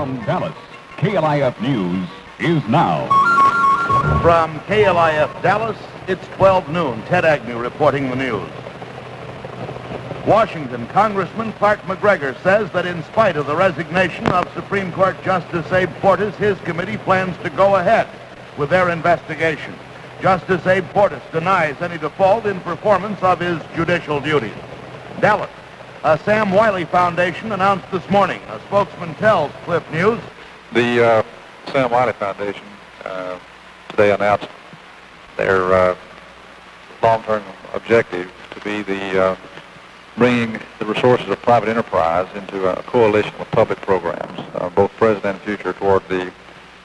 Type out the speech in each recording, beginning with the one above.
From Dallas, KLIF News is now. From KLIF Dallas, it's 12 noon. Ted Agnew reporting the news. Washington Congressman Clark McGregor says that in spite of the resignation of Supreme Court Justice Abe Fortas, his committee plans to go ahead with their investigation. Justice Abe Fortas denies any default in performance of his judicial duties. Dallas, a Sam Wiley Foundation announced this morning. A spokesman tells KLIF News. The Sam Wiley Foundation today announced their long-term objective to be the bringing the resources of private enterprise into a coalition of public programs, both present and future, toward the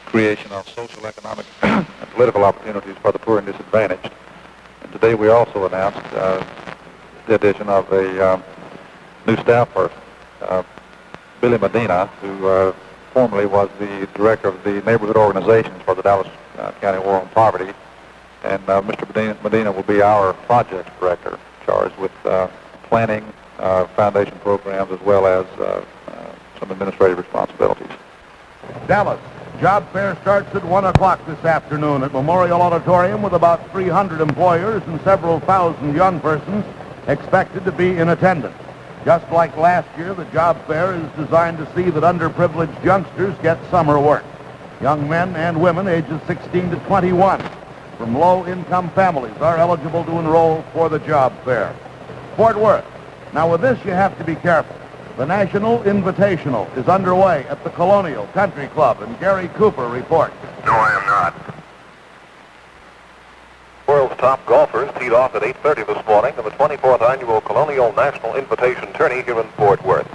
creation of social, economic, and political opportunities for the poor and disadvantaged. And today we also announced the addition of a new staff person, Billy Medina, who formerly was the director of the neighborhood organizations for the Dallas County War on Poverty. And Mr. Medina will be our project director, charged with planning foundation programs as well as some administrative responsibilities. Dallas, job fair starts at 1 o'clock this afternoon at Memorial Auditorium with about 300 employers and several thousand young persons expected to be in attendance. Just like last year, the job fair is designed to see that underprivileged youngsters get summer work. Young men and women ages 16 to 21 from low-income families are eligible to enroll for the job fair. Fort Worth. Now with this you have to be careful. The National Invitational is underway at the Colonial Country Club, and Gary Cooper reports. No, I am not. World's top golfers teed off at 8:30 this morning in the 24th Annual Colonial National Invitation Tourney here in Fort Worth.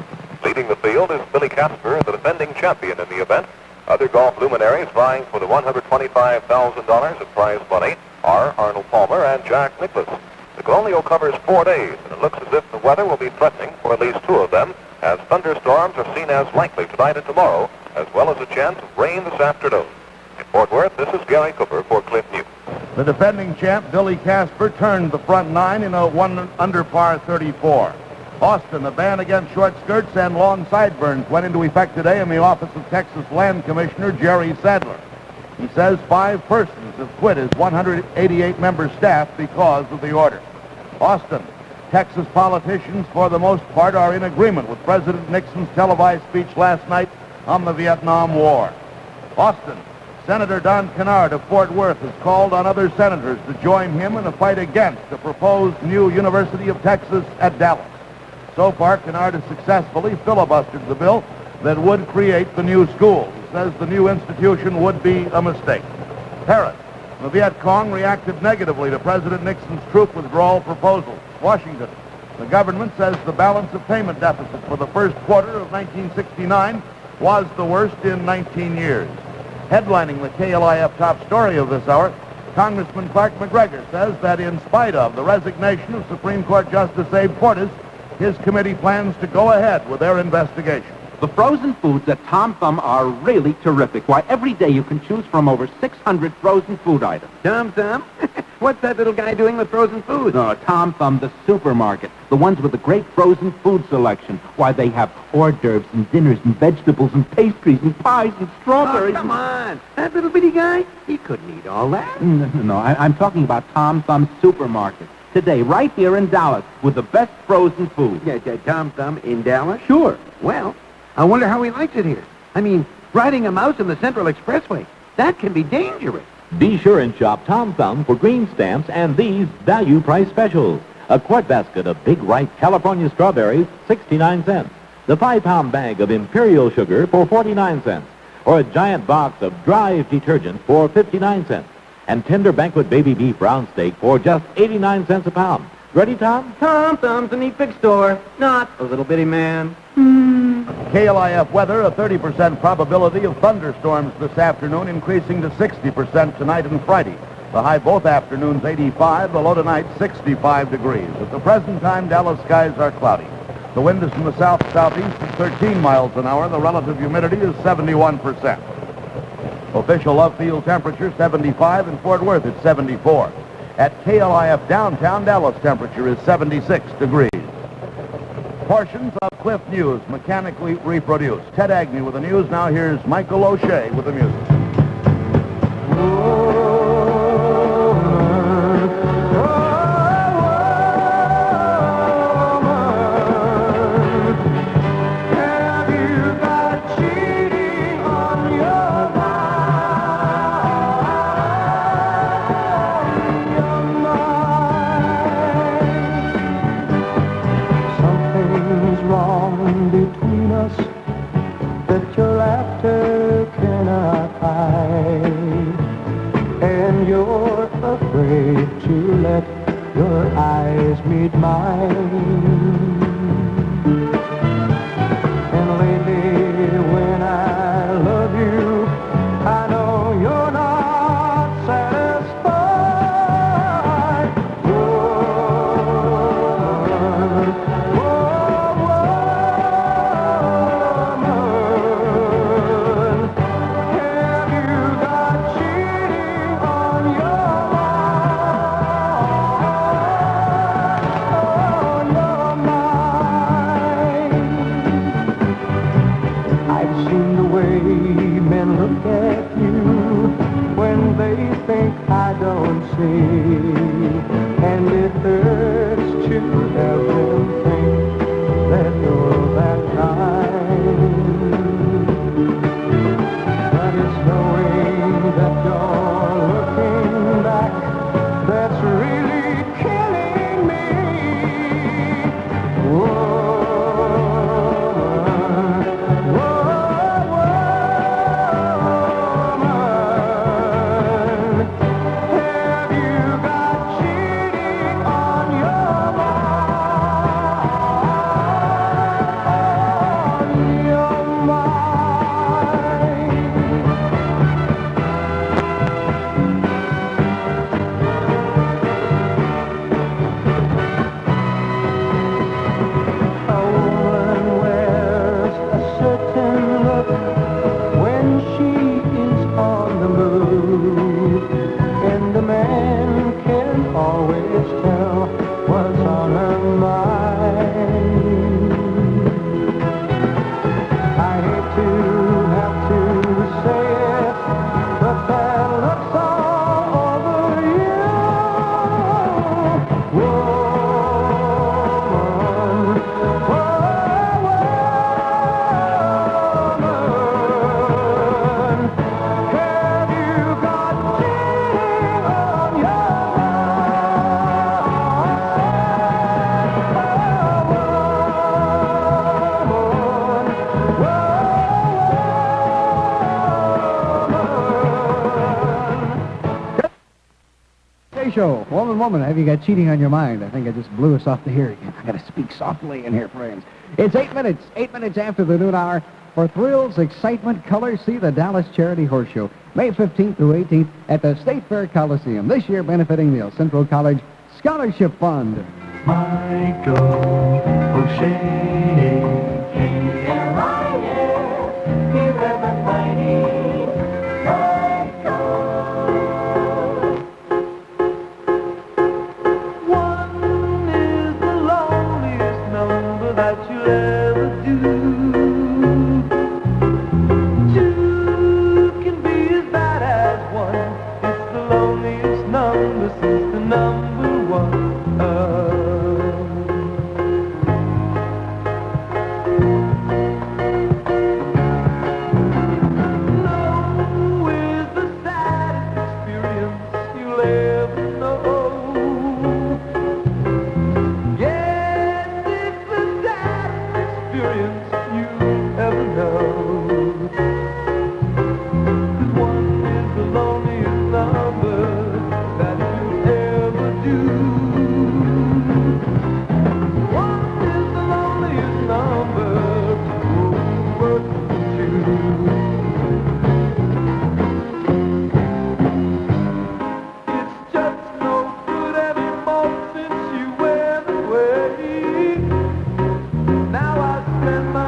Leading the field is Billy Casper, the defending champion in the event. Other golf luminaries vying for the $125,000 of prize money are Arnold Palmer and Jack Nicklaus. The Colonial covers 4 days, and it looks as if the weather will be threatening for at least 2 of them, as thunderstorms are seen as likely tonight and tomorrow, as well as a chance of rain this afternoon. In Fort Worth, this is Gary Cooper for KLIF News. The defending champ, Billy Casper, turned the front 9 in a 1 under par 34. Austin, a ban against short skirts and long sideburns went into effect today in the office of Texas Land Commissioner Jerry Sadler. He says 5 persons have quit his 188-member staff because of the order. Austin, Texas politicians, for the most part, are in agreement with President Nixon's televised speech last night on the Vietnam War. Austin, Senator Don Kennard of Fort Worth has called on other senators to join him in a fight against the proposed new University of Texas at Dallas. So far, Kennard has successfully filibustered the bill that would create the new school. He says the new institution would be a mistake. Paris, the Viet Cong reacted negatively to President Nixon's troop withdrawal proposal. Washington, the government says the balance of payment deficit for the first quarter of 1969 was the worst in 19 years. Headlining the KLIF top story of this hour, Congressman Clark McGregor says that in spite of the resignation of Supreme Court Justice Abe Fortas, his committee plans to go ahead with their investigation. The frozen foods at Tom Thumb are really terrific. Why, every day you can choose from over 600 frozen food items. Tom Thumb? What's that little guy doing with frozen food? No, Tom Thumb, the supermarket. The ones with the great frozen food selection. Why, they have hors d'oeuvres and dinners and vegetables and pastries and pies and strawberries. Oh, come on. That little bitty guy? He couldn't eat all that. No, I'm talking about Tom Thumb's supermarket. Today, right here in Dallas, with the best frozen food. Yeah, Tom Thumb in Dallas? Sure. Well, I wonder how he likes it here. I mean, riding a mouse in the Central Expressway, that can be dangerous. Be sure and shop Tom Thumb for green stamps and these value price specials. A quart basket of big ripe California strawberries, 69 cents. The 5-pound bag of Imperial sugar for 49 cents. Or a giant box of Drive detergent for 59 cents. And tender banquet baby beef round steak for just 89 cents a pound. Ready, Tom? Tom Thumb's a neat big store, not a little bitty man. KLIF weather, a 30% probability of thunderstorms this afternoon, increasing to 60% tonight and Friday. The high both afternoons 85, the low tonight 65 degrees. At the present time, Dallas skies are cloudy. The wind is from the south-southeast at 13 miles an hour. The relative humidity is 71%. Official love field temperature 75, in Fort Worth it's 74. At KLIF downtown, Dallas temperature is 76 degrees. portions of KLIF News mechanically reproduced. Ted Agnew with the news. Now here's Michael O'Shea with the music. Between us that your laughter cannot hide, and you're afraid to let your eyes meet mine. And lately when I love you, I know you're not satisfied. Look at you when they think I don't see, and it hurts to have them think that you're that kind. But it's knowing that you're looking back that's really killing me. Whoa. Show. Woman, have you got cheating on your mind? I think I just blew us off the air again. I got to speak softly in here, friends. It's 8 minutes after the noon hour. For thrills, excitement, color, see the Dallas Charity Horse Show, May 15th through 18th at the State Fair Coliseum. This year benefiting the El Centro College Scholarship Fund. Michael O'Shea, KLIF, here everybody. That you'll ever do. Two can be as bad as one. It's the loneliest number since the number one. No is the saddest experience you'll ever know. Experience you ever know. 'Cause one is the loneliest number that you'll ever do. One is the loneliest number worth two. It's just no good anymore since you went away. Now I spend my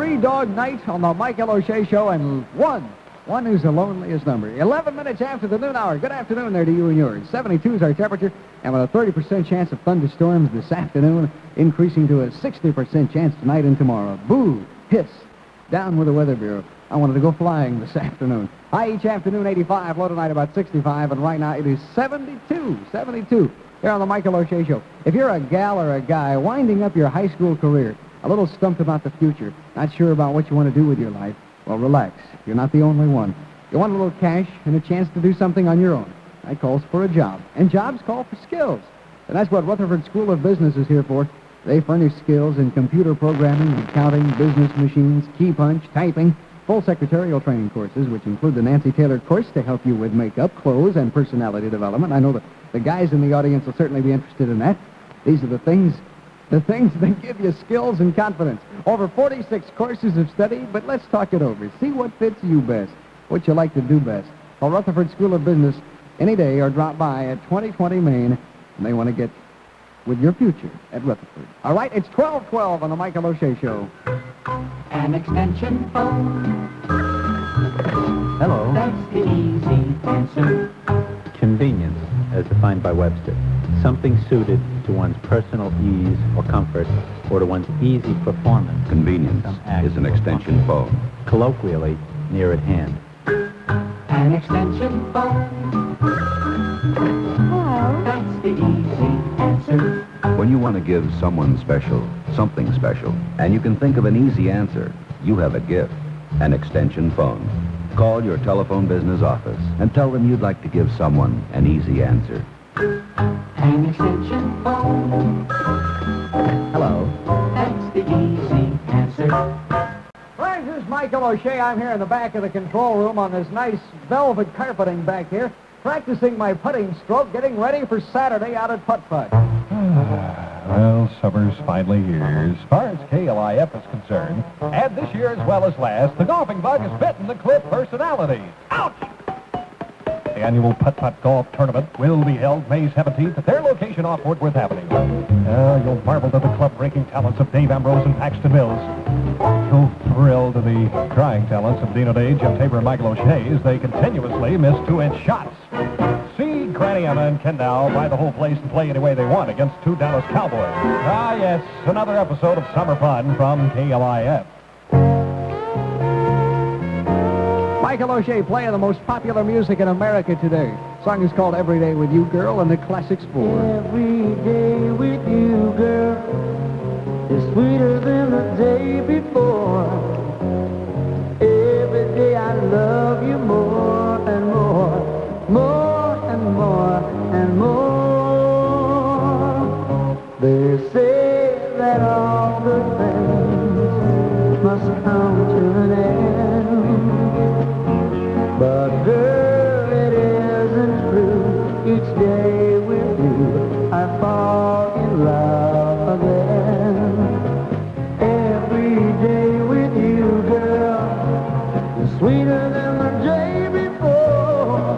three-dog night on the Michael O'Shea Show, and one is the loneliest number. 11 minutes after the noon hour. Good afternoon there to you and yours. 72 is our temperature, and with a 30% chance of thunderstorms this afternoon, increasing to a 60% chance tonight and tomorrow. Boo, hiss, down with the Weather Bureau. I wanted to go flying this afternoon. High each afternoon, 85, low tonight about 65, and right now it is 72 here on the Michael O'Shea Show. If you're a gal or a guy winding up your high school career, a little stumped about the future, not sure about what you want to do with your life, well, relax. You're not the only one. You want a little cash and a chance to do something on your own. That calls for a job, and jobs call for skills. And that's what Rutherford School of Business is here for. They furnish skills in computer programming, accounting, business machines, key punch, typing, full secretarial training courses, which include the Nancy Taylor course to help you with makeup, clothes, and personality development. I know that the guys in the audience will certainly be interested in that. These are the things that give you skills and confidence. Over 46 courses of study, but let's talk it over. See what fits you best, what you like to do best. Call Rutherford School of Business any day or drop by at 2020 Main, and they want to get with your future at Rutherford. All right, it's 12:12 on the Michael O'Shea Show. An extension phone. Hello. That's the easy answer. Convenience, as defined by Webster. Something suited to one's personal ease or comfort, or to one's easy performance. Convenience is an extension phone. Colloquially, near at hand. An extension phone. Well, that's the easy answer. When you want to give someone special, something special, and you can think of an easy answer, you have a gift, an extension phone. Call your telephone business office and tell them you'd like to give someone an easy answer. An extension phone. Hello. That's the easy answer. Friends, this is Michael O'Shea. I'm here in the back of the control room on this nice velvet carpeting back here, practicing my putting stroke, getting ready for Saturday out at putt-putt. Well, summer's finally here. As far as KLIF is concerned, and this year as well as last, the golfing bug has bitten the KLIF personality. Ouch! The annual putt-putt golf tournament will be held May 17th at their location off Fort Worth Avenue. You'll marvel at the club-breaking talents of Dave Ambrose and Paxton Mills. You'll thrill to the trying talents of Dino Day, Jim Tabor, and Michael O'Shea as they continuously miss 2-inch shots. See Granny Emma and Ken Dow buy the whole place and play any way they want against two Dallas Cowboys. Ah, yes, another episode of Summer Fun from KLIF. Michael O'Shea playing the most popular music in America today. The song is called Every Day With You, Girl, and the Classics 4. Every day with you, girl, is sweeter than the day before. Every day I love you more and more, more and more and more. They say that all good things must come to an end, but girl, it isn't true. Each day with you, I fall in love again. Every day with you, girl, is sweeter than the day before.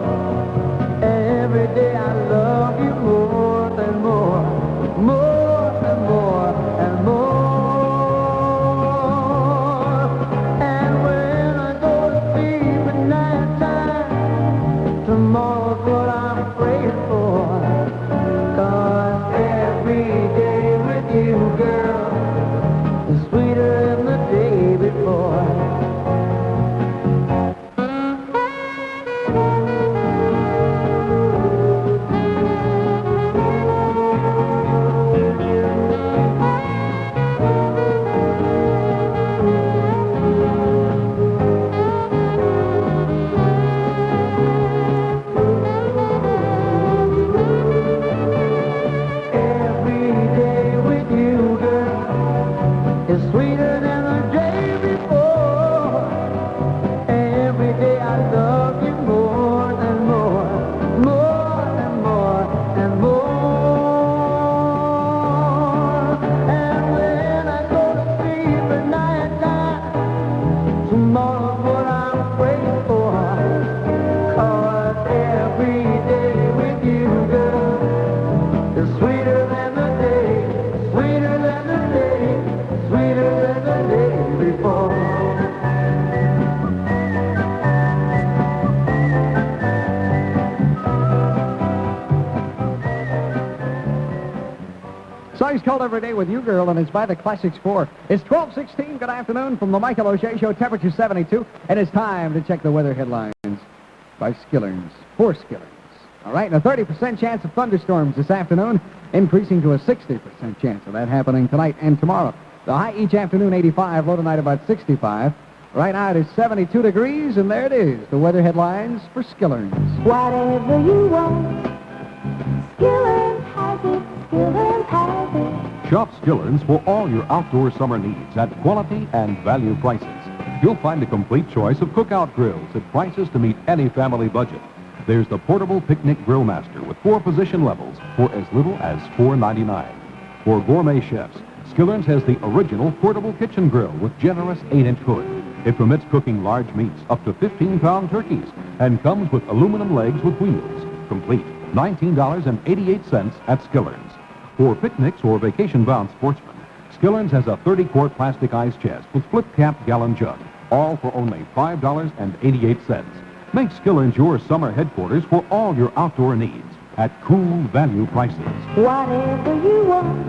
Every day I love you more and more, more and more and more. And when I go to sleep at night time, tomorrow's what I'm praying for. 'Cause every day with you, girl, is sweeter than the day before. She's called every day with you, girl, and it's by the Classics 4. It's 12:16. Good afternoon from the Michael O'Shea Show. Temperature 72. And it's time to check the weather headlines by Skillerns. For Skillerns. All right, and a 30% chance of thunderstorms this afternoon, increasing to a 60% chance of that happening tonight and tomorrow. The high each afternoon, 85. Low tonight, about 65. Right now, it is 72 degrees, and there it is. The weather headlines for Skillerns. Whatever you want, Skillerns has it. Skillerns has it. Shop Skillerns for all your outdoor summer needs at quality and value prices. You'll find a complete choice of cookout grills at prices to meet any family budget. There's the portable picnic grill master with 4 position levels for as little as $4.99. For gourmet chefs, Skillerns has the original portable kitchen grill with generous 8-inch hood. It permits cooking large meats up to 15-pound turkeys and comes with aluminum legs with wheels. Complete, $19.88 at Skillerns. For picnics or vacation-bound sportsmen, Skillerns has a 30-quart plastic ice chest with flip-cap gallon jug, all for only $5.88. Make Skillerns your summer headquarters for all your outdoor needs at cool value prices. Whatever you want,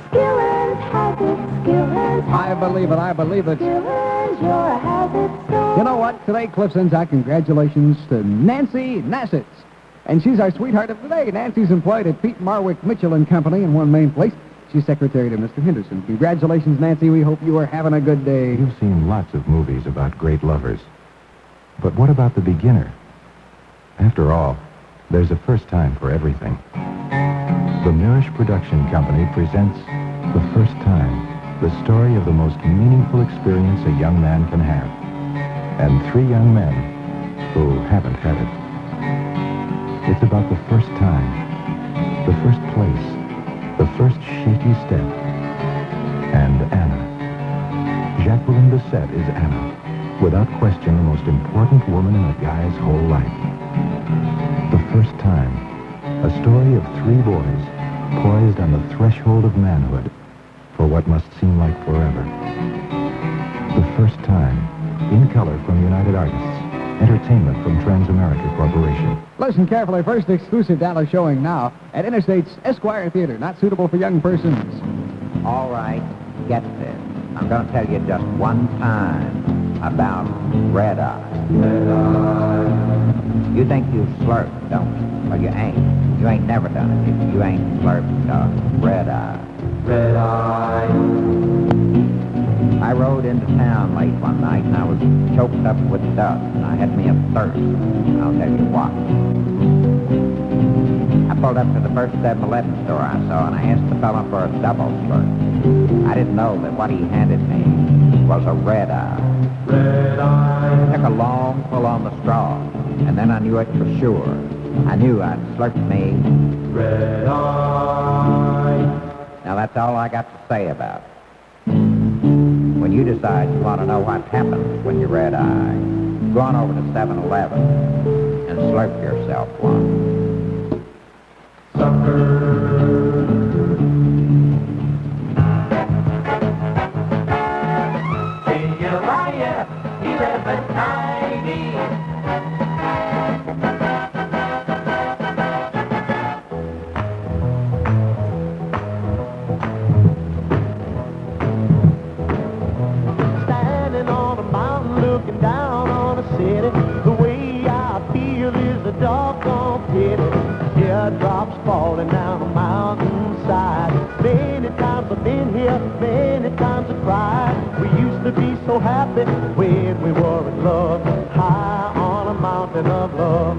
Skillerns has it. Skillerns has I believe it. I believe it. Skillerns, your has it store. You know what? Today, Cliff sends out congratulations to Nancy Nassitz. And she's our sweetheart of the day. Nancy's employed at Pete Marwick Mitchell and Company in one main place. She's secretary to Mr. Henderson. Congratulations, Nancy. We hope you are having a good day. You've seen lots of movies about great lovers. But what about the beginner? After all, there's a first time for everything. The Mirish Production Company presents The First Time, the story of the most meaningful experience a young man can have. And 3 young men who haven't had it. It's about the first time, the first place, the first shaky step. And Anna. Jacqueline Bissett is Anna. Without question, the most important woman in a guy's whole life. The First Time. A story of 3 boys poised on the threshold of manhood for what must seem like forever. The First Time. In color from United Artists. Entertainment from Transamerica Corporation. Listen carefully. First exclusive Dallas showing now at Interstate's Esquire Theater. Not suitable for young persons. All right, get this. I'm going to tell you just one time about red eye. Red eye. You think you slurped, don't you? Well, you ain't. You ain't never done it. You ain't slurped red eye. Red eye. I rode into town late one night, and I was choked up with dust, and I had me a thirst. I'll tell you what. I pulled up to the first 7-Eleven store I saw, and I asked the fellow for a double slurp. I didn't know that what he handed me was a red eye. Red eye. I took a long pull on the straw, and then I knew it for sure. I knew I'd slurped me red eye. Now that's all I got to say about it. When you decide you want to know what happens when you red eye, go on over to 7-Eleven and slurp yourself one. KLIF 1190. Standing on a mountain looking down on a city. The way I feel is a doggone pity. Teardrops falling down the mountainside. Many times I've been here, many times I've cried. We used to be so happy when we were in love, high on a mountain of love.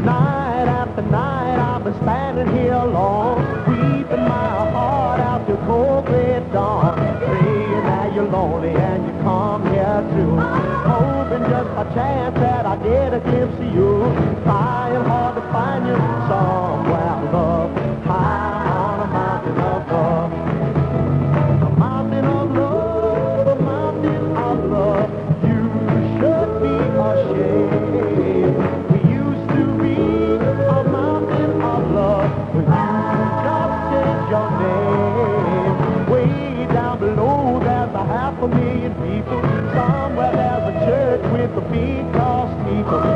Night after night I've been standing here alone, weeping my heart out till cold gray dawn, praying that you're lonely and you come here too, hoping just by chance that I get a glimpse of you, trying hard to find you somewhere, love, high on a mountain of love. A mountain of love, a mountain of love. You should be ashamed. We used to be a mountain of love. When you just changed your name. Way down below there's a 500,000 people. Somewhere there's a church with a big cross steeple.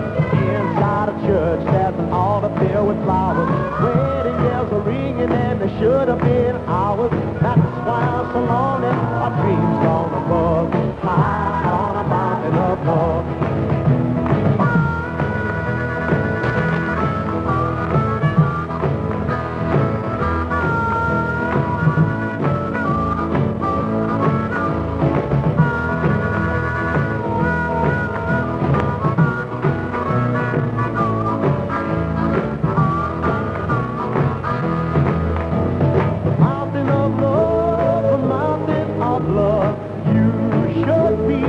Inside a church there's an altar filled with flowers. Wedding bells are ringing and they should have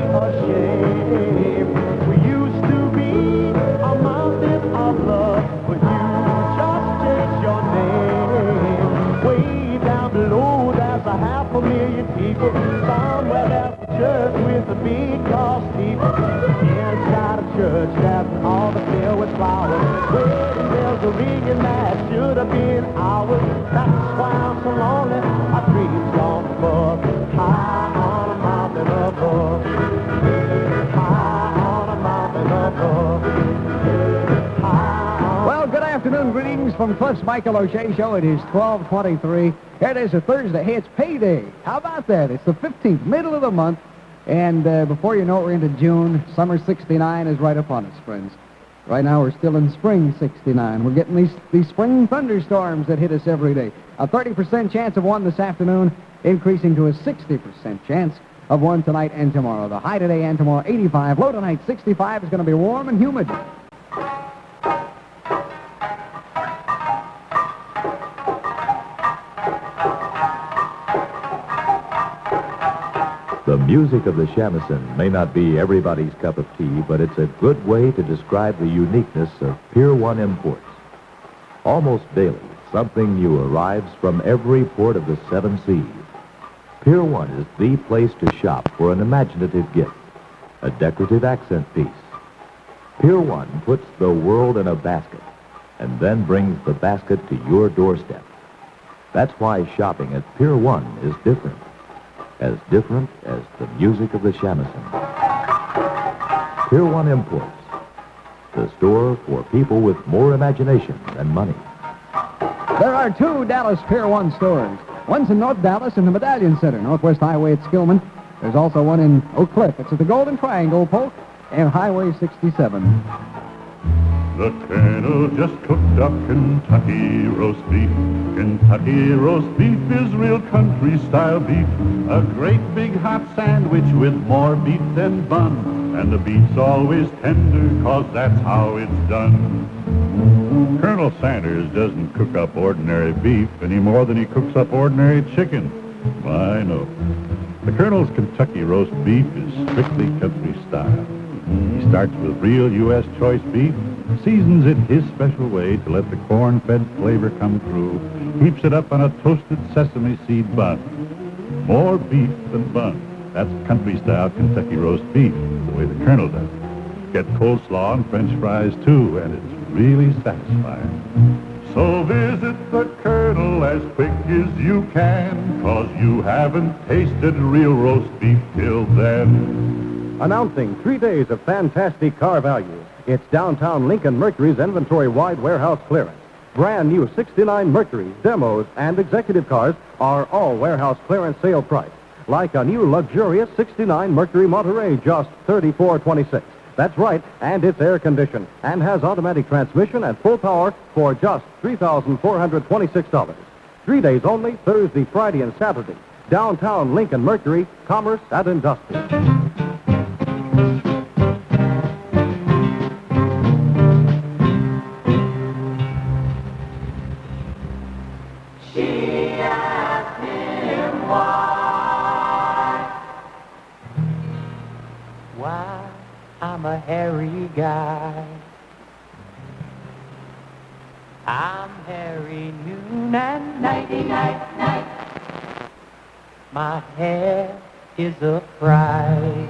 ashamed. We used to be a mountain of love, but you just changed your name. Way down below, there's a 500,000 people. Somewhere there's a church with a big cross steeple. Inside a church, that's all the filled with flowers. Wedding bells are ringing, that should have been ours. That's why I'm so lonely. Our dreams gone above, high on a mountain above. High on a mountain above. Well, good afternoon. Greetings from Cliff's Michael O'Shea Show. It is 12:23. Here it is, a Thursday. Hey, it's payday. How about that? It's the 15th, middle of the month. And before you know it, we're into June. Summer 69 is right upon us, friends. Right now, we're still in spring 69. We're getting these spring thunderstorms that hit us every day. A 30% chance of one this afternoon, increasing to a 60% chance of one tonight and tomorrow. The high today and tomorrow, 85. Low tonight, 65. Is going to be warm and humid. The music of the shamisen may not be everybody's cup of tea, but it's a good way to describe the uniqueness of Pier 1 imports. Almost daily, something new arrives from every port of the 7 seas. Pier 1 is the place to shop for an imaginative gift, a decorative accent piece. Pier 1 puts the world in a basket and then brings the basket to your doorstep. That's why shopping at Pier 1 is different as the music of the shamisen. Pier 1 Imports, the store for people with more imagination than money. There are two Dallas Pier 1 stores. One's in North Dallas in the Medallion Center, Northwest Highway at Skillman. There's also one in Oak Cliff. It's at the Golden Triangle, Polk, and Highway 67. The Colonel just cooked up Kentucky roast beef. Kentucky roast beef is real country-style beef. A great big hot sandwich with more beef than bun. And the beef's always tender, 'cause that's how it's done. Colonel Sanders doesn't cook up ordinary beef any more than he cooks up ordinary chicken. I know. The Colonel's Kentucky roast beef is strictly country style. He starts with real U.S. choice beef, seasons it his special way to let the corn-fed flavor come through, heaps it up on a toasted sesame seed bun. More beef than bun. That's country-style Kentucky roast beef, the way the Colonel does it. Get coleslaw and French fries, too, and it's really satisfying. So visit the Colonel as quick as you can, 'cause you haven't tasted real roast beef till then. Announcing 3 days of fantastic car value. It's downtown Lincoln Mercury's inventory-wide warehouse clearance. Brand new 69 Mercury, demos, and executive cars are all warehouse clearance sale price. Like a new luxurious 69 Mercury Monterey, just $34.26. That's right, and it's air-conditioned and has automatic transmission and full power for just $3,426. 3 days only, Thursday, Friday, and Saturday. Downtown Lincoln Mercury, Commerce and Industry. She asked him why. Why I'm a hairy guy. I'm hairy noon and nighty night. My hair is a fright.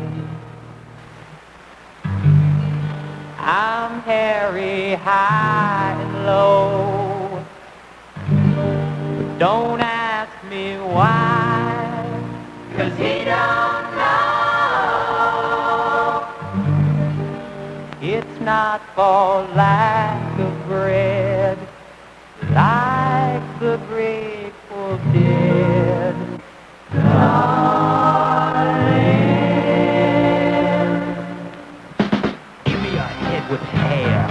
I'm hairy high and low. But don't ask me why, 'cause he don't know. It's not for lack of bread, like the Grateful Dead. Darling, give me a head with hair,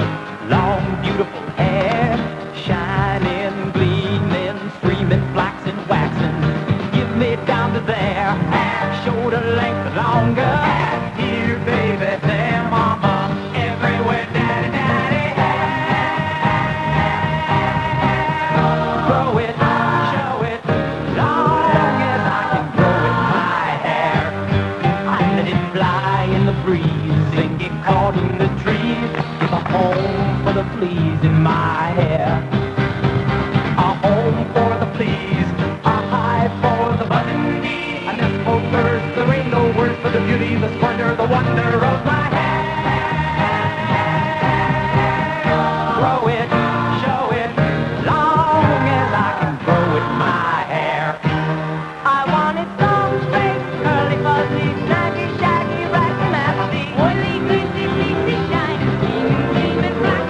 long, beautiful hair, shining, gleaming, streaming, flaxen, waxing. Give me down to there, shoulder length longer. Here, baby, there, mama, everywhere, daddy, daddy, hair. breeze and get caught in the trees. Give a home for the fleas in my hair. A home for the fleas, a hive for the buzzing bee, a nest for birds. There ain't no words for the beauty, the splendor, the wonder of my hair. Grow it, show it, long as I can grow it, my hair. I want it long, straight, curly, fuzzy, snappy, shaggy, racky, massy, oily, greasy, fleecy, shiny, gleaming, black,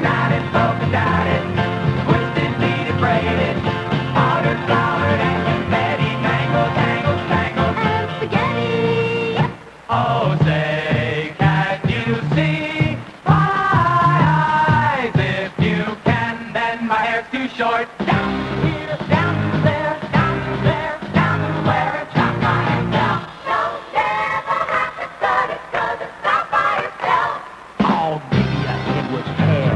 Dotted, polka dotted, twisted, pleated, braided, powdered, flowered, and confetti, mangled, tangled, strangled, and spaghetti. Oh, say, can you see my eyes? If you can, then my hair's too short. Down here, down there, down there, down to where it chopped by itself. Don't never have to cut it 'cause it's not by itself. I'll give you a head with hair,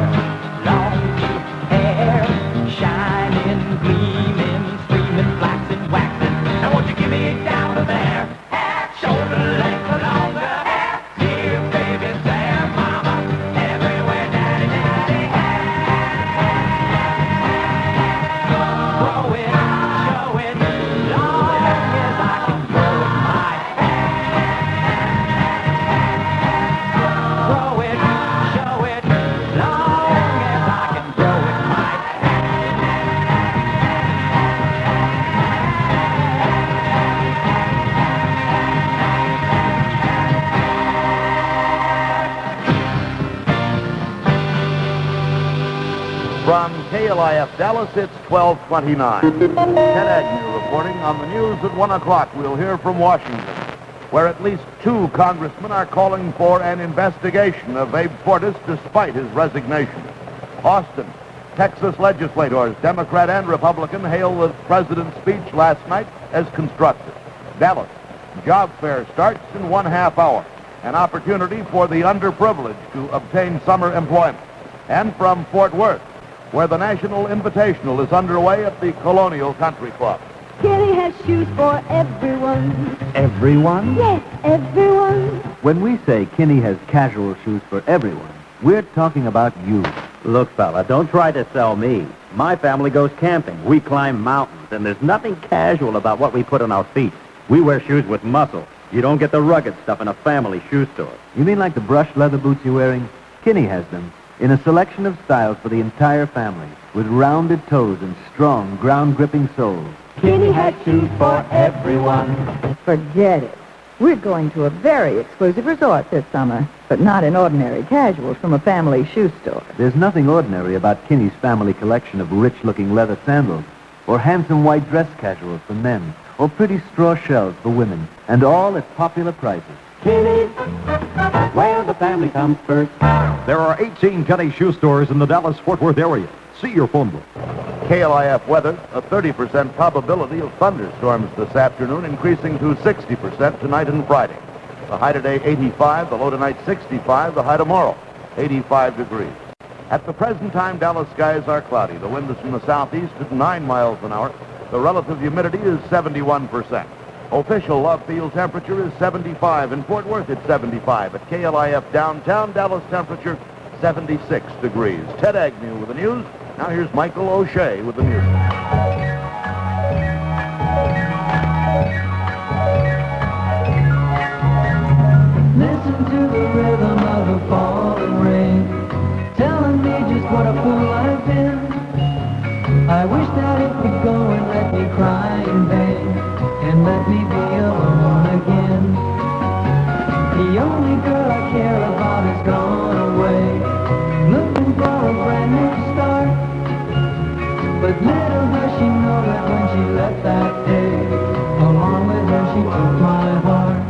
long beautiful hair, shining, gleaming, streaming, flaxing, waxing. Now won't you give me down to there? Hair, shoulder length or longer. Hair, here, baby, there, mama, everywhere, daddy, daddy, hair. Grow it, show it, long as I can grow it, my hair. Grow it, show it, long as I can grow it, my From KLIF Dallas, it's 12:29. Ted Agnew reporting on the news at 1 o'clock. We'll hear from Washington, where at least 2 congressmen are calling for an investigation of Abe Fortas despite his resignation. Austin, Texas legislators, Democrat and Republican, hail the president's speech last night as constructive. Dallas, job fair starts in 1/2 hour, an opportunity for the underprivileged to obtain summer employment. And from Fort Worth, where the National Invitational is underway at the Colonial Country Club. Kitty has shoes for everyone. Everyone? Yes, everyone. When we say Kinney has casual shoes for everyone, we're talking about you. Look, fella, don't try to sell me. My family goes camping. We climb mountains, and there's nothing casual about what we put on our feet. We wear shoes with muscle. You don't get the rugged stuff in a family shoe store. You mean like the brushed leather boots you're wearing? Kinney has them in a selection of styles for the entire family, with rounded toes and strong, ground-gripping soles. Kitty has shoes for everyone. Forget it. We're going to a very exclusive resort this summer, but not in ordinary casuals from a family shoe store. There's nothing ordinary about Kinney's family collection of rich-looking leather sandals, or handsome white dress casuals for men, or pretty straw shells for women, and all at popular prices. Kinney, where the family comes first. There are 18 Kinney shoe stores in the Dallas-Fort Worth area. See your phone book. KLIF weather, a 30% probability of thunderstorms this afternoon, increasing to 60% tonight and Friday. The high today 85, the low tonight 65, the high tomorrow 85 degrees. At the present time, Dallas skies are cloudy. The wind is from the southeast at 9 miles an hour. The relative humidity is 71%. Official love field temperature is 75. In Fort Worth, it's 75. At KLIF downtown, Dallas temperature 76 degrees. Ted Agnew with the news. Now here's Michael O'Shea with the music. Listen to the rhythm of the falling rain, telling me just what a fool I've been. I wish that it would go and let me cry in vain, and let me be alone again. The only girl I care about has gone away, looking for a brand new start. But little does she know that when she left that day, along with her she took my heart.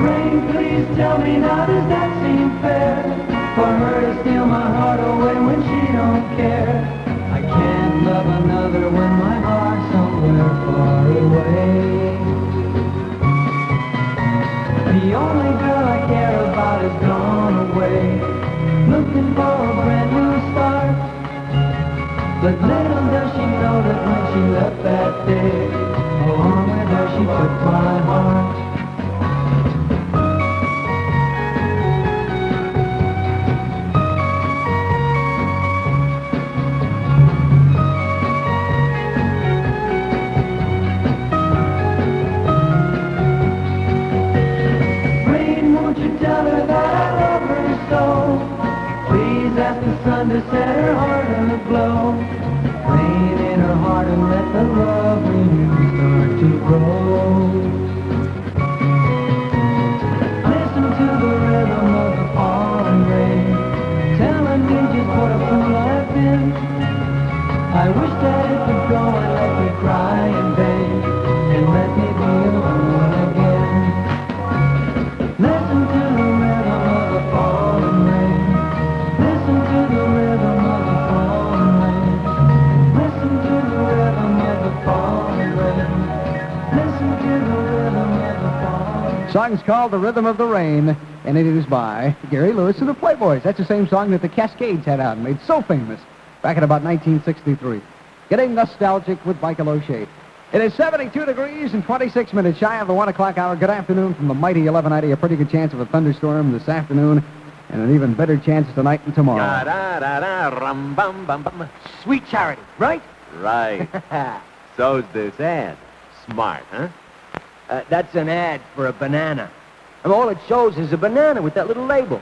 Rain, please tell me now, does that seem fair? For her to steal my heart away when she don't care. I can't love another when my heart's somewhere far away. The only girl I care about has gone away, looking for a brand new start. But little does she know that when she left that day, along with her she took my heart. set her heart aglow. Rain in her heart and let the love renew start to grow. Listen to the rhythm of the falling rain, telling me just what a fool I've been. I wish that it could go and let me cry in vain, and let me be alone again. Listen to the rhythm of the falling rain. Listen to the rhythm of the falling rain. Listen to the rhythm of the falling rain. Listen to the rhythm of the falling. Song's called The Rhythm of the Rain, and it is by Gary Lewis and the Playboys. That's the same song that the Cascades had out and made so famous back in about 1963. Getting nostalgic with Michael O'Shea. It is 72 degrees and 26 minutes shy of the 1 o'clock hour. Good afternoon from the mighty 1190. A pretty good chance of a thunderstorm this afternoon, and an even better chance tonight and tomorrow. Da-da-da-da-rum-bum-bum-bum. Sweet Charity, right? Right. So's this ad. Smart, huh? That's an ad for a banana. And all it shows is a banana with that little label.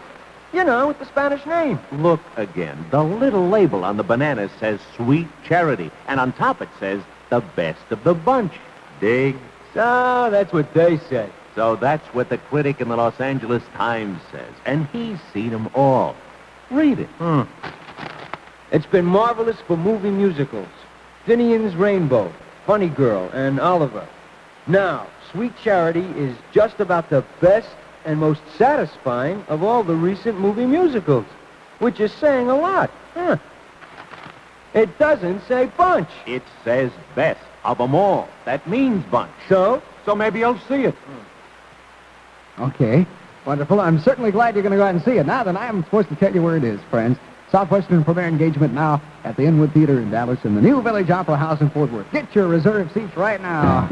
You know, with the Spanish name. Look again. The little label on the banana says Sweet Charity, and on top it says the best of the bunch. Dig? So, that's what they say. So that's what the critic in the Los Angeles Times says, and he's seen them all. Read it. It's been marvelous for movie musicals. Finian's Rainbow, Funny Girl, and Oliver. Now, Sweet Charity is just about the best and most satisfying of all the recent movie musicals, which is saying a lot. It doesn't say bunch. It says best of them all. That means bunch. So maybe I'll see it. Okay, wonderful. I'm certainly glad you're going to go out and see it. Now then, I am supposed to tell you where it is, friends. Southwestern Premier Engagement now at the Inwood Theater in Dallas and the New Village Opera House in Fort Worth. Get your reserved seats right now.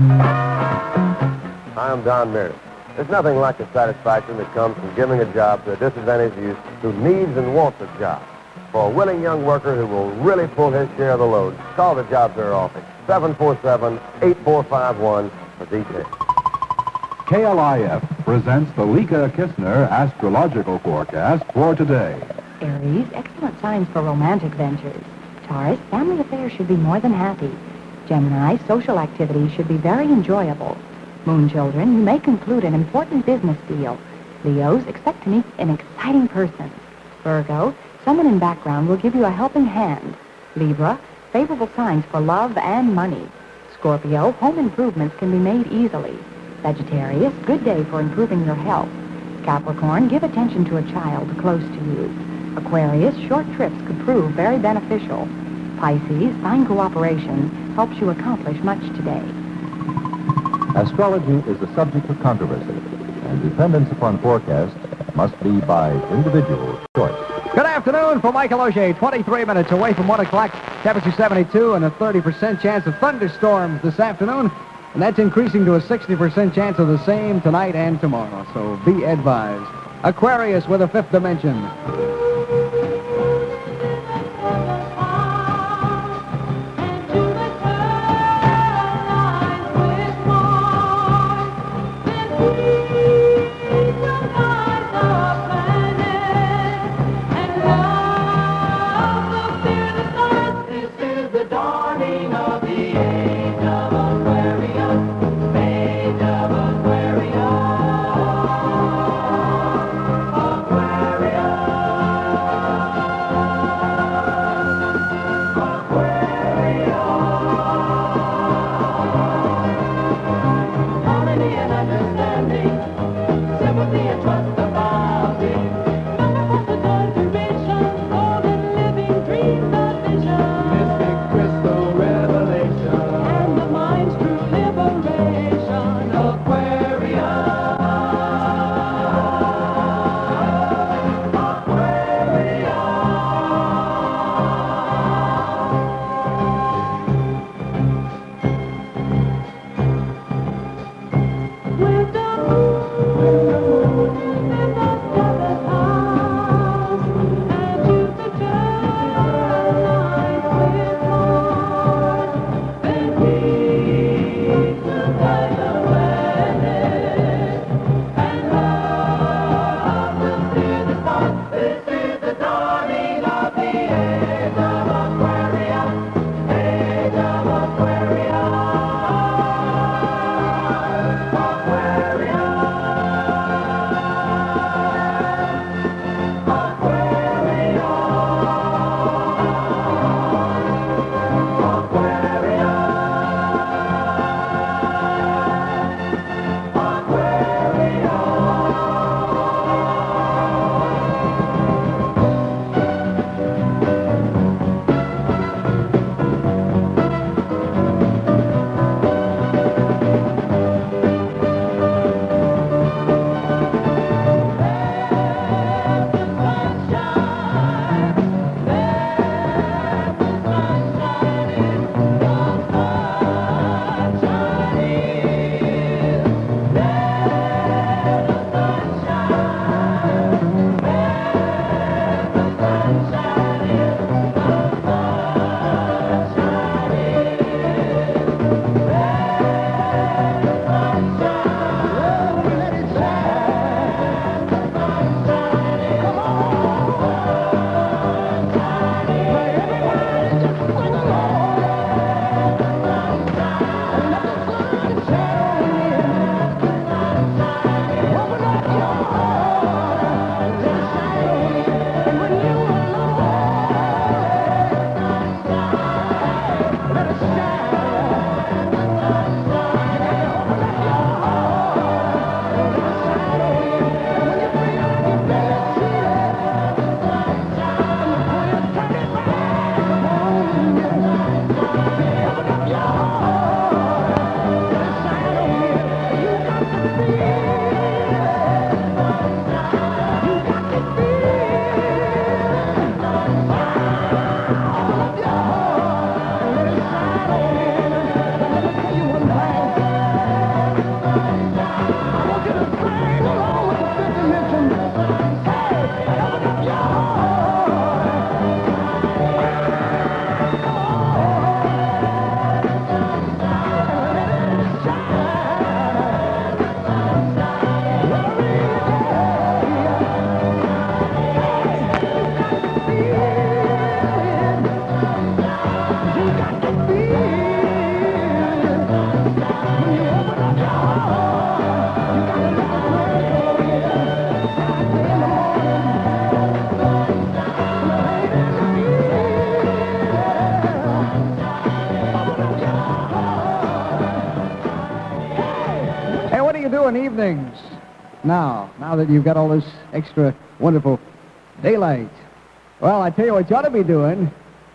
Hi, I'm Don Meredith. There's nothing like the satisfaction that comes from giving a job to a disadvantaged youth who needs and wants a job. For a willing young worker who will really pull his share of the load, call the Job Fair office, 747-8451 for details. KLIF presents the Lika Kistner astrological forecast for today. Aries, excellent signs for romantic ventures. Taurus, family affairs should be more than happy. Gemini, social activities should be very enjoyable. Moon children, you may conclude an important business deal. Leos, expect to meet an exciting person. Virgo, someone in background will give you a helping hand. Libra, favorable signs for love and money. Scorpio, home improvements can be made easily. Sagittarius, good day for improving your health. Capricorn, give attention to a child close to you. Aquarius, short trips could prove very beneficial. Pisces, fine cooperation helps you accomplish much today. Astrology is a subject of controversy, and dependence upon forecast must be by individual choice. Good afternoon for Michael O'Shea. 23 minutes away from 1 o'clock, temperature 72, and a 30% chance of thunderstorms this afternoon. And that's increasing to a 60% chance of the same tonight and tomorrow. So be advised. Aquarius with a fifth dimension. now that you've got all this extra wonderful daylight? Well, I tell you what you ought to be doing.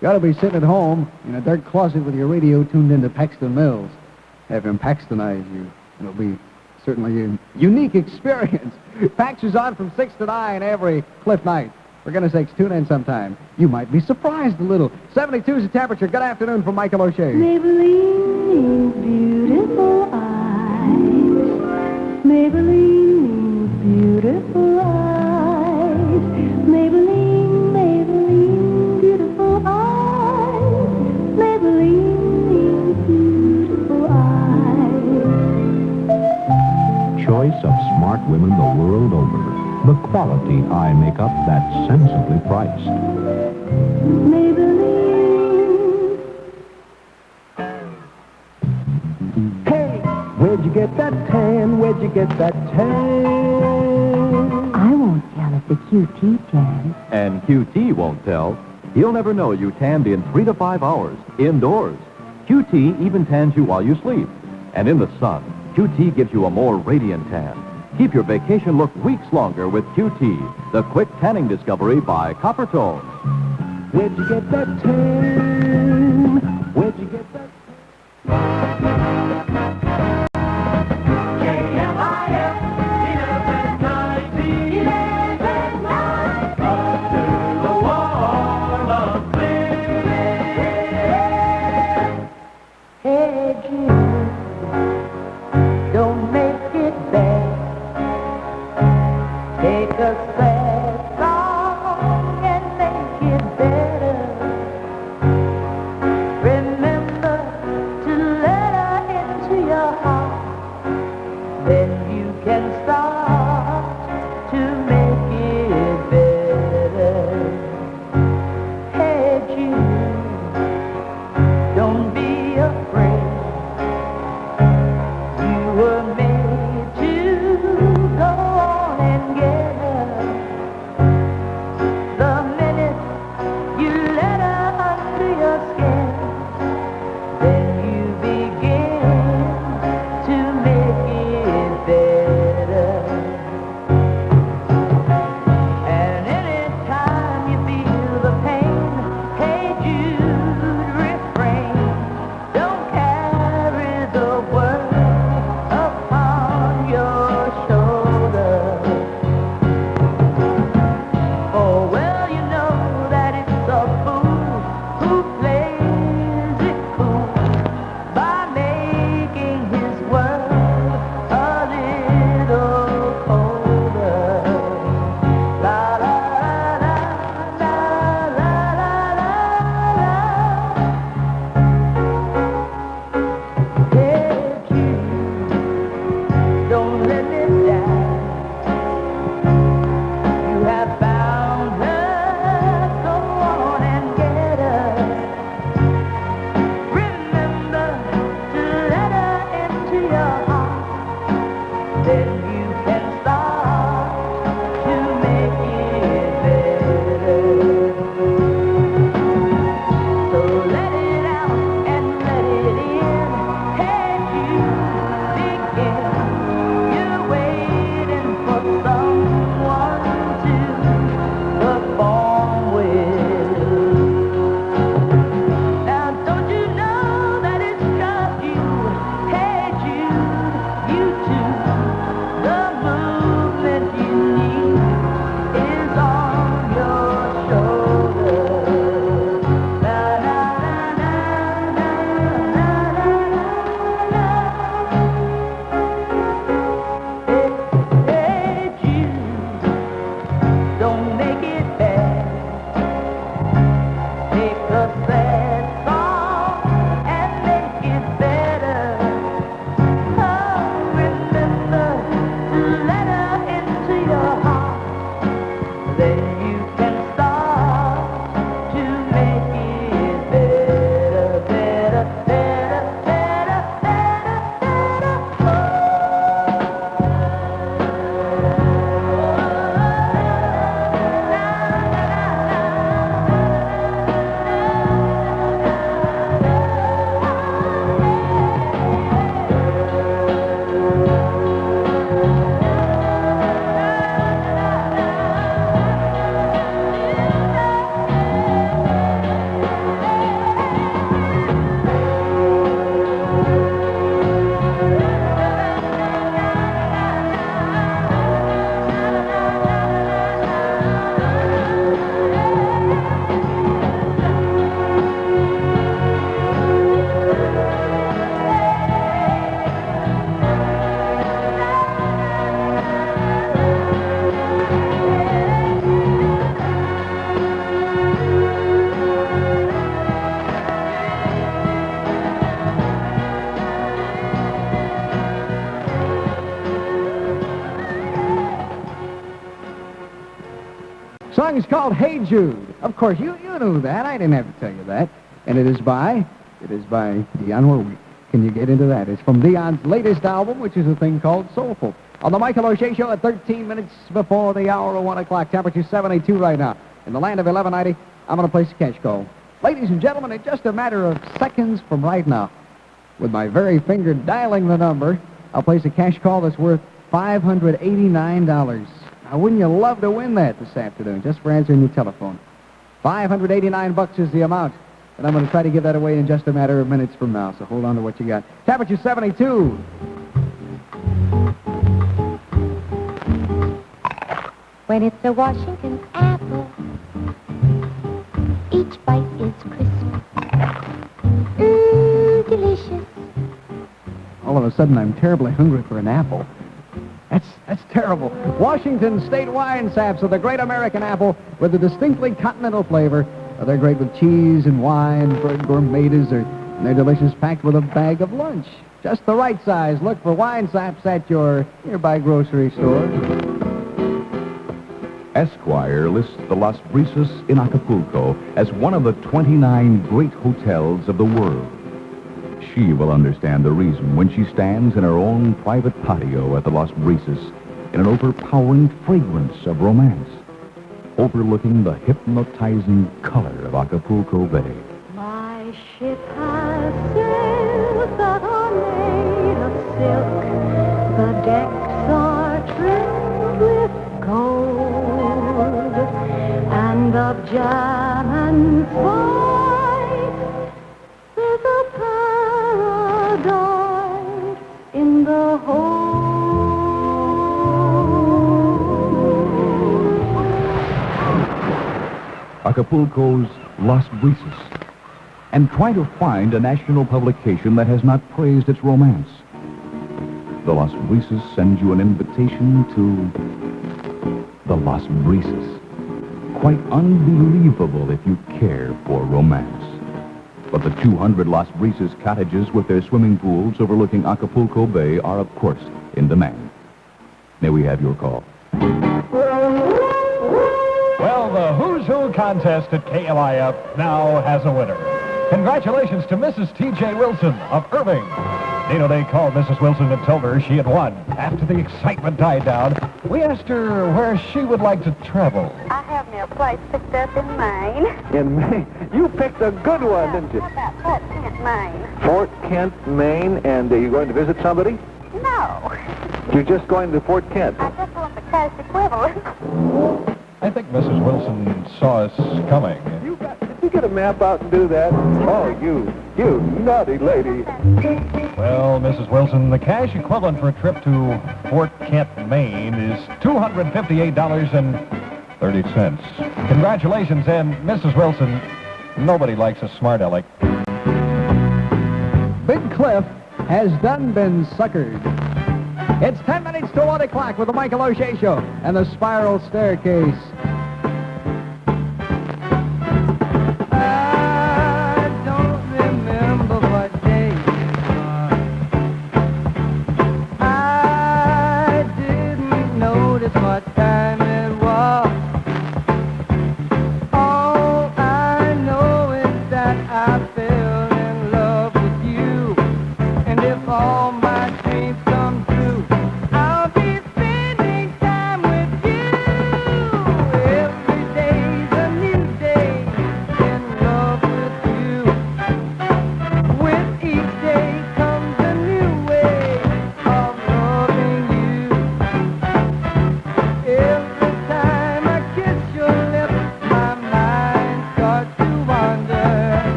You ought to be sitting at home in a dark closet with your radio tuned into Paxton Mills. Have him Paxtonize you. It'll be certainly a unique experience. Pax is on from 6 to 9 every Cliff night. For goodness sakes, tune in sometime. You might be surprised a little. 72 is the temperature. Good afternoon from Michael O'Shea. Maybelline means beautiful eyes. Maybelline means beautiful eyes. Maybelline, Maybelline, beautiful eyes. Maybelline means beautiful eyes. Choice of smart women the world over. The quality eye makeup that's sensibly priced. Maybelline. Hey, where'd you get that tan? Where'd you get that tan? I won't tell if the QT tan. And QT won't tell. He'll never know you tanned in 3 to 5 hours, indoors. QT even tans you while you sleep. And in the sun, QT gives you a more radiant tan. Keep your vacation look weeks longer with QT, the quick tanning discovery by Coppertone. Where'd you get that tan? Where'd you get that KLIF, 11:90, under the warm of clear. Hey, Jim, don't make it bad. Take a sad song and make it better. Remember to let her into your heart. Then you can start to make it better. Hey, Jude, don't be afraid. You were made to go on and get her. Song is called Hey Jude. Of course, you knew that. I didn't have to tell you that. And it is by Dionne Warwick. Can you get into that? It's from Dionne's latest album, which is a thing called Soulful. On the Michael O'Shea Show at 13 minutes before the hour of 1 o'clock. Temperature 72 right now. In the land of 1190, I'm going to place a cash call. Ladies and gentlemen, in just a matter of seconds from right now, with my very finger dialing the number, I'll place a cash call that's worth $589. Now, wouldn't you love to win that this afternoon, just for answering your telephone? $589 is the amount, and I'm going to try to give that away in just a matter of minutes from now, so hold on to what you got. Temperature 72. When it's a Washington apple, each bite is crisp. Delicious. All of a sudden, I'm terribly hungry for an apple. That's terrible. Washington State wine saps are the great American apple with a distinctly continental flavor. They're great with cheese and wine for gourmetas, and they're delicious packed with a bag of lunch. Just the right size. Look for wine saps at your nearby grocery store. Esquire lists the Las Brisas in Acapulco as one of the 29 great hotels of the world. She will understand the reason when she stands in her own private patio at the Las Brisas in an overpowering fragrance of romance, overlooking the hypnotizing color of Acapulco Bay. My ship has sails that are made of silk. The decks are trimmed with gold, and of jam and spice there's a paradise in the hold. Acapulco's Las Brisas, and try to find a national publication that has not praised its romance. The Las Brisas sends you an invitation to the Las Brisas. Quite unbelievable if you care for romance. But the 200 Las Brisas cottages with their swimming pools overlooking Acapulco Bay are, of course, in demand. May we have your call? Well, the Who's Who contest at KLIF now has a winner. Congratulations to Mrs. T.J. Wilson of Irving. Dino Day called Mrs. Wilson and told her she had won. After the excitement died down, we asked her where she would like to travel. I have me a place picked up in Maine. In Maine? You picked a good one, didn't you? How about Fort Kent, Maine? Fort Kent, Maine, and are you going to visit somebody? No. You're just going to Fort Kent. I just want the cash equivalent. I think Mrs. Wilson saw us coming. Did you get a map out and do that? Oh, you naughty lady. Well, Mrs. Wilson, the cash equivalent for a trip to Fort Kent, Maine is $258.30. Congratulations, and Mrs. Wilson, nobody likes a smart aleck. Big Cliff has done been suckered. It's 10 minutes to 1 o'clock with the Michael O'Shea Show and the Spiral Staircase. I don't remember what day it was. I didn't notice what time it was. All I know is that I fell in love with you. And if all my dreams come true, I'll be spending time with you. Every day's a new day in love with you. With each day comes a new way of loving you.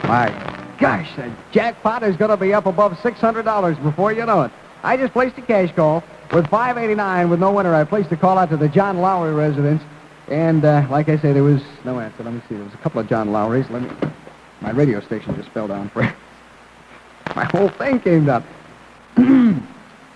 My gosh, the jackpot is going to be up above $600 before you know it. I just placed a cash call with $589 with no winner. I placed a call out to the John Lowry residence, and like I say, there was no answer. Let me see. There was a couple of John Lowrys. My radio station just fell down for my whole thing came down.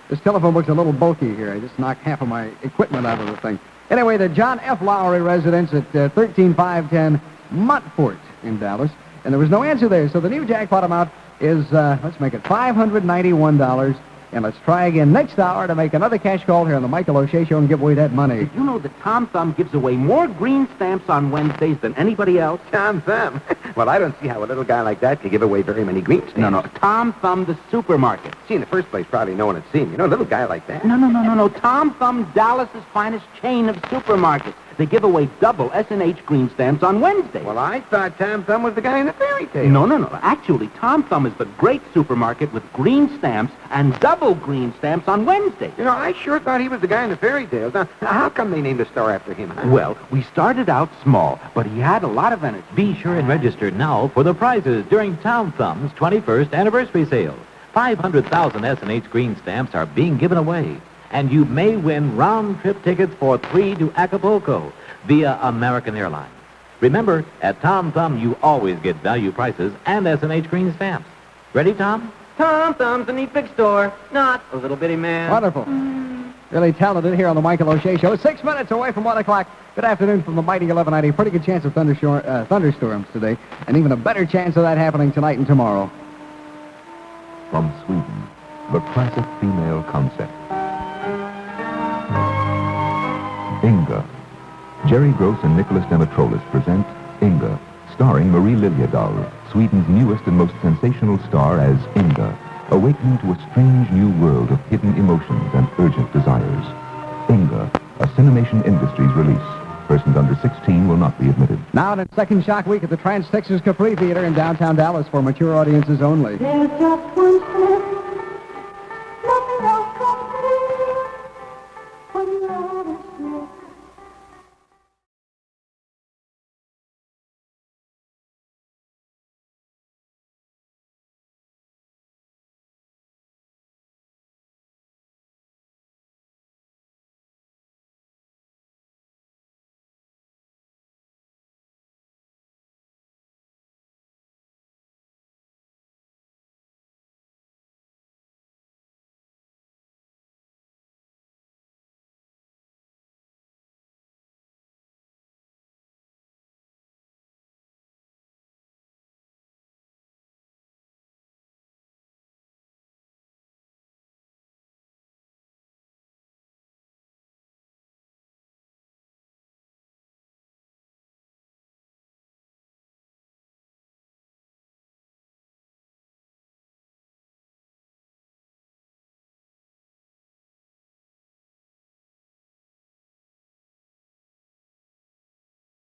This telephone book's a little bulky here. I just knocked half of my equipment out of the thing. Anyway, the John F. Lowry residence at 13510 Montfort in Dallas. And there was no answer there, so the new jackpot amount is, let's make it $591. And let's try again next hour to make another cash call here on the Michael O'Shea Show and give away that money. Did you know that Tom Thumb gives away more green stamps on Wednesdays than anybody else? Tom Thumb. Well, I don't see how a little guy like that could give away very many green stamps. No. Tom Thumb, the supermarket. See, in the first place, probably no one had seen. You know, a little guy like that. No. Tom Thumb, Dallas's finest chain of supermarkets. They give away double S&H green stamps on Wednesday. Well, I thought Tom Thumb was the guy in the fairy tale. No. Actually, Tom Thumb is the great supermarket with green stamps and double green stamps on Wednesday. You know, I sure thought he was the guy in the fairy tales. Now, how come they named a store after him? Huh? Well, we started out small, but he had a lot of energy. Be sure and register now for the prizes during Tom Thumb's 21st anniversary sale. 500,000 S&H green stamps are being given away. And you may win round-trip tickets for 3 to Acapulco via American Airlines. Remember, at Tom Thumb, you always get value prices and S&H green stamps. Ready, Tom? Tom Thumb's a neat big store, not a little bitty man. Wonderful. Really talented here on the Michael O'Shea Show. 6 minutes away from 1 o'clock. Good afternoon from the mighty 1190. Pretty good chance of thunderstorms today, and even a better chance of that happening tonight and tomorrow. From Sweden, the classic female concept. Inga. Jerry Gross and Nicholas Demetrolis present Inga, starring Marie Liljedahl, Sweden's newest and most sensational star as Inga, awakening to a strange new world of hidden emotions and urgent desires. Inga, a Cinemation Industries release. Persons under 16 will not be admitted. Now in Second Shock Week at the Trans-Texas Capri Theater in downtown Dallas for mature audiences only. There's just one step